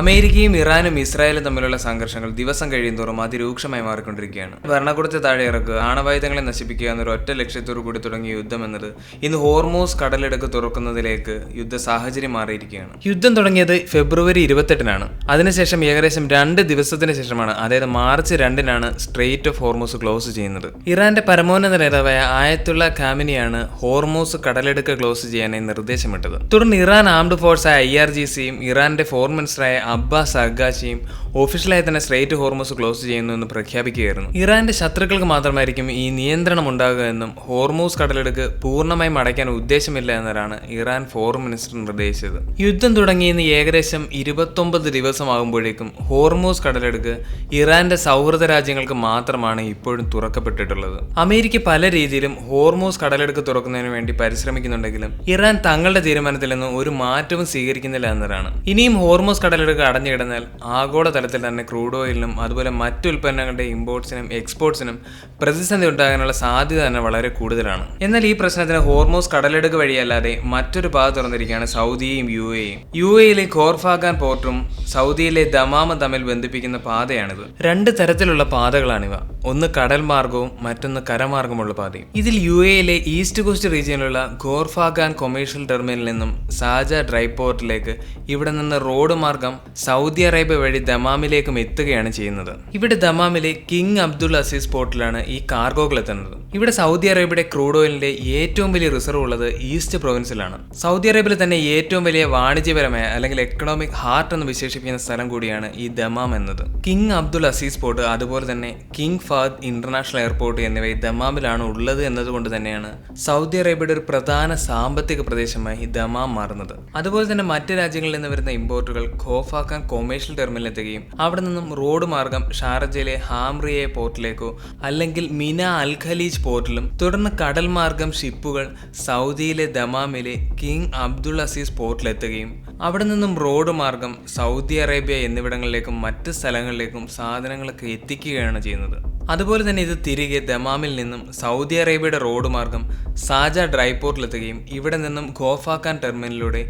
അമേരിക്കയും ഇറാനും ഇസ്രായേലും തമ്മിലുള്ള സംഘർഷങ്ങൾ ദിവസം കഴിയുന്തോറും അതിരൂക്ഷമായി മാറിക്കൊണ്ടിരിക്കുകയാണ്. ഭരണകൂടത്തെ താഴെ ഇറക്കുക, ആണവായുധങ്ങളെ നശിപ്പിക്കുക എന്നൊരു ഒറ്റ ലക്ഷ്യത്തോടു കൂടി തുടങ്ങിയ യുദ്ധം എന്നത് ഇന്ന് ഹോർമൂസ് കടലിടുക്ക് തുറക്കുന്നതിലേക്ക് യുദ്ധ സാഹചര്യം മാറിയിരിക്കുകയാണ്. യുദ്ധം തുടങ്ങിയത് ഫെബ്രുവരി 28-നാണ്. അതിനുശേഷം ഏകദേശം 2 ദിവസത്തിന് ശേഷമാണ്, അതായത് മാർച്ച് 2-നാണ് സ്ട്രെയിറ്റ് ഓഫ് ഹോർമൂസ് ക്ലോസ് ചെയ്യുന്നത്. ഇറാന്റെ പരമോന്നത നേതാവായ ആയത്തുള്ള ഖാമിനിയാണ് ഹോർമൂസ് കടലിടുക്ക് ക്ലോസ് ചെയ്യാനായി നിർദ്ദേശമിട്ടത്. തുടർന്ന് ഇറാൻ ആംഡ് ഫോഴ്സായ IRGCയും ഇറാന്റെ ഫോറിൻ മിനിസ്റ്ററായ അബ്ബാസ് അർഗാച്ചിയും ഒഫീഷ്യലായി തന്നെ സ്ട്രെയിറ്റ് ഹോർമൂസ് ക്ലോസ് ചെയ്യുന്നു എന്ന് പ്രഖ്യാപിക്കുകയായിരുന്നു. ഇറാന്റെ ശത്രുക്കൾക്ക് മാത്രമായിരിക്കും ഈ നിയന്ത്രണം ഉണ്ടാകുക എന്നും ഹോർമൂസ് കടലിടുക്ക് പൂർണ്ണമായും അടയ്ക്കാൻ ഉദ്ദേശമില്ല എന്നതാണ് ഇറാൻ ഫോറിൻ മിനിസ്റ്റർ നിർദ്ദേശിച്ചത്. യുദ്ധം തുടങ്ങിയെന്ന് ഏകദേശം 29 ദിവസമാകുമ്പോഴേക്കും ഹോർമൂസ് കടലിടുക്ക് ഇറാന്റെ സൗഹൃദ രാജ്യങ്ങൾക്ക് മാത്രമാണ് ഇപ്പോഴും തുറക്കപ്പെട്ടിട്ടുള്ളത്. അമേരിക്ക പല രീതിയിലും ഹോർമൂസ് കടലിടുക്ക് തുറക്കുന്നതിന് വേണ്ടി പരിശ്രമിക്കുന്നുണ്ടെങ്കിലും ഇറാൻ തങ്ങളുടെ തീരുമാനത്തിൽ നിന്ന് ഒരു മാറ്റവും സ്വീകരിക്കുന്നില്ല എന്നതാണ്. ഇനിയും ഹോർമൂസ് കടലിടുക്ക് അടഞ്ഞുകിടന്നാൽ ആഗോളതലത്തിൽ തന്നെ ക്രൂഡ് ഓയിലിനും അതുപോലെ മറ്റു ഉൽപ്പന്നങ്ങളുടെ ഇമ്പോർട്ട്സിനും എക്സ്പോർട്സിനും പ്രതിസന്ധി ഉണ്ടാകാനുള്ള സാധ്യത തന്നെ വളരെ കൂടുതലാണ്. എന്നാൽ ഈ പ്രശ്നത്തിന് ഹോർമൂസ് കടലിടുക്ക് വഴിയല്ലാതെ മറ്റൊരു പാത തുറന്നിരിക്കുകയാണ് സൗദിയും UAE-യിലെ ഖോർഫാഗാൻ പോർട്ടും സൗദിയിലെ ദമാമും തമ്മിൽ ബന്ധിപ്പിക്കുന്ന പാതയാണിത്. 2 തരത്തിലുള്ള പാതകളാണിവ. ഒന്ന് കടൽ മാർഗവും മറ്റൊന്ന് കരമാർഗമുള്ള പാതയും. ഇതിൽ UAE-യിലെ ഈസ്റ്റ് കോസ്റ്റ് റീജിയനിലുള്ള ഖോർഫാഗാൻ കൊമേഴ്ഷ്യൽ ടെർമിനലിൽ നിന്നും സാജ ഡ്രൈ പോർട്ടിലേക്ക്, ഇവിടെ നിന്ന് റോഡ് മാർഗം സൗദി അറേബ്യ വഴി ദമാമിലേക്കും എത്തുകയാണ് ചെയ്യുന്നത്. ഇവിടെ ദമാമിലെ കിങ് അബ്ദുൾ അസീസ് പോർട്ടിലാണ് ഈ കാർഗോകൾ എത്തുന്നത്. ഇവിടെ സൗദി അറേബ്യയുടെ ക്രൂഡ് ഓയിലിന്റെ ഏറ്റവും വലിയ റിസർവ് ഉള്ളത് ഈസ്റ്റ് പ്രൊവിൻസിലാണ്. സൗദി അറേബ്യയിൽ തന്നെ ഏറ്റവും വലിയ വാണിജ്യപരമായ അല്ലെങ്കിൽ എക്കണോമിക് ഹാർട്ട് എന്ന് വിശേഷിപ്പിക്കുന്ന സ്ഥലം കൂടിയാണ് ഈ ദമാം എന്നത്. കിങ് അബ്ദുൾ അസീസ് പോർട്ട് അതുപോലെ തന്നെ കിങ് ഫഹദ് ഇന്റർനാഷണൽ എയർപോർട്ട് എന്നിവ ദമാമിലാണ് ഉള്ളത് എന്നതുകൊണ്ട് തന്നെയാണ് സൗദി അറേബ്യയുടെ ഒരു പ്രധാന സാമ്പത്തിക പ്രദേശമായി ദമാം മാറുന്നത്. അതുപോലെ തന്നെ മറ്റ് രാജ്യങ്ങളിൽ നിന്ന് വരുന്ന ഇമ്പോർട്ടുകൾ ഖോഫാഗാൻ കൊമേഴ്ഷ്യൽ ടെർമിനലിലെത്തുകയും അവിടെ നിന്നും റോഡ് മാർഗം ഷാർജയിലെ ഹാംറിയെ പോർട്ടിലേക്കോ അല്ലെങ്കിൽ മിന അൽ ഖലീജ് പോർട്ടിലും തുടർന്ന് കടൽ മാർഗം ഷിപ്പുകൾ സൗദിയിലെ ദമാമിലെ കിങ് അബ്ദുൾ അസീസ് പോർട്ടിലെത്തുകയും അവിടെ നിന്നും റോഡ് മാർഗം സൗദി അറേബ്യ എന്നിവിടങ്ങളിലേക്കും മറ്റ് സ്ഥലങ്ങളിലേക്കും സാധനങ്ങളൊക്കെ എത്തിക്കുകയാണ് ചെയ്യുന്നത്. അതുപോലെ തന്നെ ഇത് തിരികെ ദമാമിൽ നിന്നും സൗദി അറേബ്യയുടെ റോഡ് മാർഗം സാജ ഡ്രൈ പോർട്ടിലെത്തുകയും ഇവിടെ നിന്നും ഖോഫാഗാൻ ടെർമിനലിലൂടെ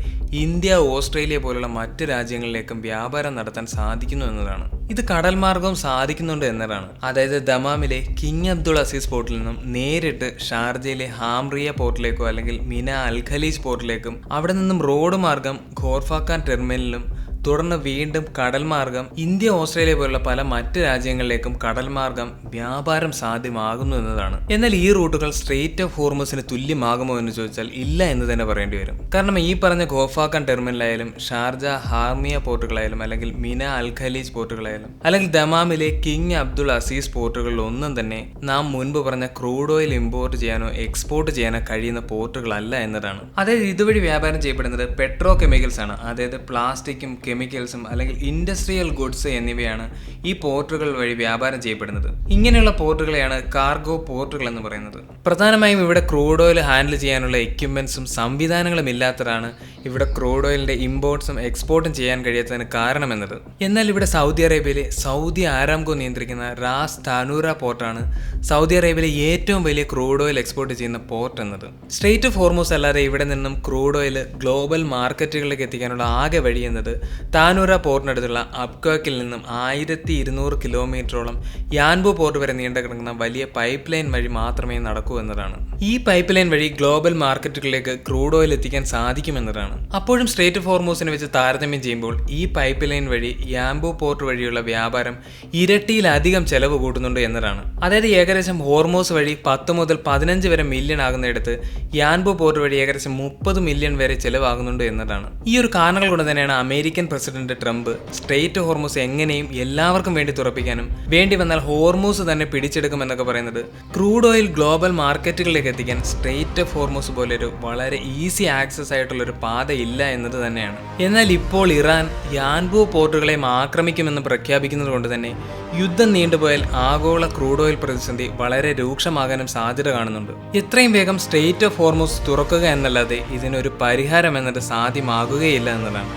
ഇന്ത്യ, ഓസ്ട്രേലിയ പോലുള്ള മറ്റ് രാജ്യങ്ങളിലേക്കും വ്യാപാരം നടത്താൻ സാധിക്കുന്നു എന്നതാണ്. ഇത് കടൽ മാർഗവും സാധിക്കുന്നുണ്ട് എന്നതാണ്. അതായത് ദമാമിലെ കിങ് അബ്ദുൾ അസീസ് പോർട്ടിൽ നിന്നും നേരിട്ട് ഷാർജയിലെ ഹാംറിയ പോർട്ടിലേക്കോ അല്ലെങ്കിൽ മിന അൽ ഖലീജ് പോർട്ടിലേക്കും അവിടെ നിന്നും റോഡ് മാർഗം ഖോഫാഗാൻ ടെർമിനലിലും തുടർന്ന് വീണ്ടും കടൽ മാർഗം ഇന്ത്യ, ഓസ്ട്രേലിയ പോലുള്ള പല മറ്റ് രാജ്യങ്ങളിലേക്കും കടൽ മാർഗം വ്യാപാരം സാധ്യമാകുന്നു എന്നതാണ്. എന്നാൽ ഈ റൂട്ടുകൾ സ്ട്രെയിറ്റ് ഓഫ് ഹോർമൂസിന് തുല്യമാകുമോ എന്ന് ചോദിച്ചാൽ ഇല്ല എന്ന് തന്നെ പറയേണ്ടി വരും. കാരണം ഈ പറഞ്ഞ ഖോഫാഗാൻ ടെർമിനലായാലും ഷാർജ ഹാർമിയ പോർട്ടുകളായാലും അല്ലെങ്കിൽ മിന അൽ ഖലീജ് പോർട്ടുകളായാലും അല്ലെങ്കിൽ ദമാമിലെ കിങ് അബ്ദുൾ അസീസ് പോർട്ടുകളിലൊന്നും തന്നെ നാം മുൻപ് പറഞ്ഞ ക്രൂഡ് ഓയിൽ ഇമ്പോർട്ട് ചെയ്യാനോ എക്സ്പോർട്ട് ചെയ്യാനോ കഴിയുന്ന പോർട്ടുകളല്ല എന്നതാണ്. അതായത് ഇതുവഴി വ്യാപാരം ചെയ്യപ്പെടുന്നത് പെട്രോ കെമിക്കൽസ് ആണ്. അതായത് പ്ലാസ്റ്റിക്കും കെമിക്കൽസും അല്ലെങ്കിൽ ഇൻഡസ്ട്രിയൽ ഗുഡ്സ് എന്നിവയാണ് ഈ പോർട്ടുകൾ വഴി വ്യാപാരം ചെയ്യപ്പെടുന്നത്. ഇങ്ങനെയുള്ള പോർട്ടുകളെയാണ് കാർഗോ പോർട്ടുകൾ എന്ന് പറയുന്നത്. പ്രധാനമായും ഇവിടെ ക്രൂഡ് ഓയിൽ ഹാൻഡിൽ ചെയ്യാനുള്ള എക്യുപ്മെന്റ്സും സംവിധാനങ്ങളും ഇല്ലാത്തതാണ് ഇവിടെ ക്രൂഡ് ഓയിലിന്റെ ഇമ്പോർട്ട്സും എക്സ്പോർട്ടും ചെയ്യാൻ കഴിയാത്തതിന് കാരണമെന്നത്. എന്നാൽ ഇവിടെ സൗദി അറേബ്യയിലെ സൗദി ആരാംകോ നിയന്ത്രിക്കുന്ന റാസ് താനൂറ പോർട്ടാണ് സൗദി അറേബ്യയിലെ ഏറ്റവും വലിയ ക്രൂഡ് ഓയിൽ എക്സ്പോർട്ട് ചെയ്യുന്ന പോർട്ട് എന്നത്. സ്ട്രെയിറ്റ് ഓഫ് ഹോർമൂസ് അല്ലാതെ ഇവിടെ നിന്നും ക്രൂഡ് ഓയിൽ ഗ്ലോബൽ മാർക്കറ്റുകളിലേക്ക് എത്തിക്കാനുള്ള ആകെ വഴി എന്നത് താനൂറ പോർട്ടിനടുത്തുള്ള അബ്ക്വാക്കിൽ നിന്നും 1200 കിലോമീറ്ററോളം യാൻബു പോർട്ട് വരെ നീണ്ടു കിടക്കുന്ന വലിയ പൈപ്പ് ലൈൻ വഴി മാത്രമേ നടക്കൂ എന്നതാണ്. ഈ പൈപ്പ് ലൈൻ വഴി ഗ്ലോബൽ മാർക്കറ്റുകളിലേക്ക് ക്രൂഡ് ഓയിൽ എത്തിക്കാൻ സാധിക്കുമെന്നതാണ്. അപ്പോഴും സ്ട്രെയിറ്റ് ഓഫ് ഹോർമൂസിനെ വെച്ച് താരതമ്യം ചെയ്യുമ്പോൾ ഈ പൈപ്പ് ലൈൻ വഴി യാംബു പോർട്ട് വഴിയുള്ള വ്യാപാരം ഇരട്ടിയിലധികം ചെലവ് കൂട്ടുന്നുണ്ട് എന്നതാണ്. അതായത് ഏകദേശം ഹോർമൂസ് വഴി 10 മുതൽ 15 വരെ മില്യൺ ആകുന്നിടത്ത് യാൻബു പോർട്ട് വഴി ഏകദേശം 30 മില്യൺ വരെ ചെലവാകുന്നുണ്ട് എന്നതാണ്. ഈ ഒരു കാരണങ്ങൾ കൊണ്ട് തന്നെയാണ് American president Trump straight of Hormuz എങ്ങനെയും എല്ലാവർക്കും വേണ്ടി തുറപ്പിക്കാനും വേണ്ടി വന്നാൽ ഹോർമൂസ് തന്നെ പിടിച്ചെടുക്കുമെന്നൊക്കെ പറയുന്നത്. ക്രൂഡ് ഓയിൽ ഗ്ലോബൽ മാർക്കറ്റുകളിലേക്ക് എത്തിക്കാൻ സ്ട്രെയിറ്റ് ഓഫ് ഹോർമൂസ് പോലെ ഒരു വളരെ ഈസി ആക്സസ് ആയിട്ടുള്ള ഒരു പാത ഇല്ല എന്നത് തന്നെയാണ്. എന്നാൽ ഇപ്പോൾ ഇറാൻ യാൻബു പോർട്ടുകളെയും ആക്രമിക്കുമെന്ന് പ്രഖ്യാപിക്കുന്നത് കൊണ്ട് തന്നെ യുദ്ധം നീണ്ടുപോയാൽ ആഗോള ക്രൂഡ് ഓയിൽ പ്രതിസന്ധി വളരെ രൂക്ഷമാകാനും സാധ്യത കാണുന്നുണ്ട്. എത്രയും വേഗം സ്ട്രെയിറ്റ് ഓഫ് ഹോർമൂസ് തുറക്കുക എന്നല്ലാതെ ഇതിനൊരു പരിഹാരം എന്നത് സാധ്യമാകുകയില്ല എന്നതാണ്.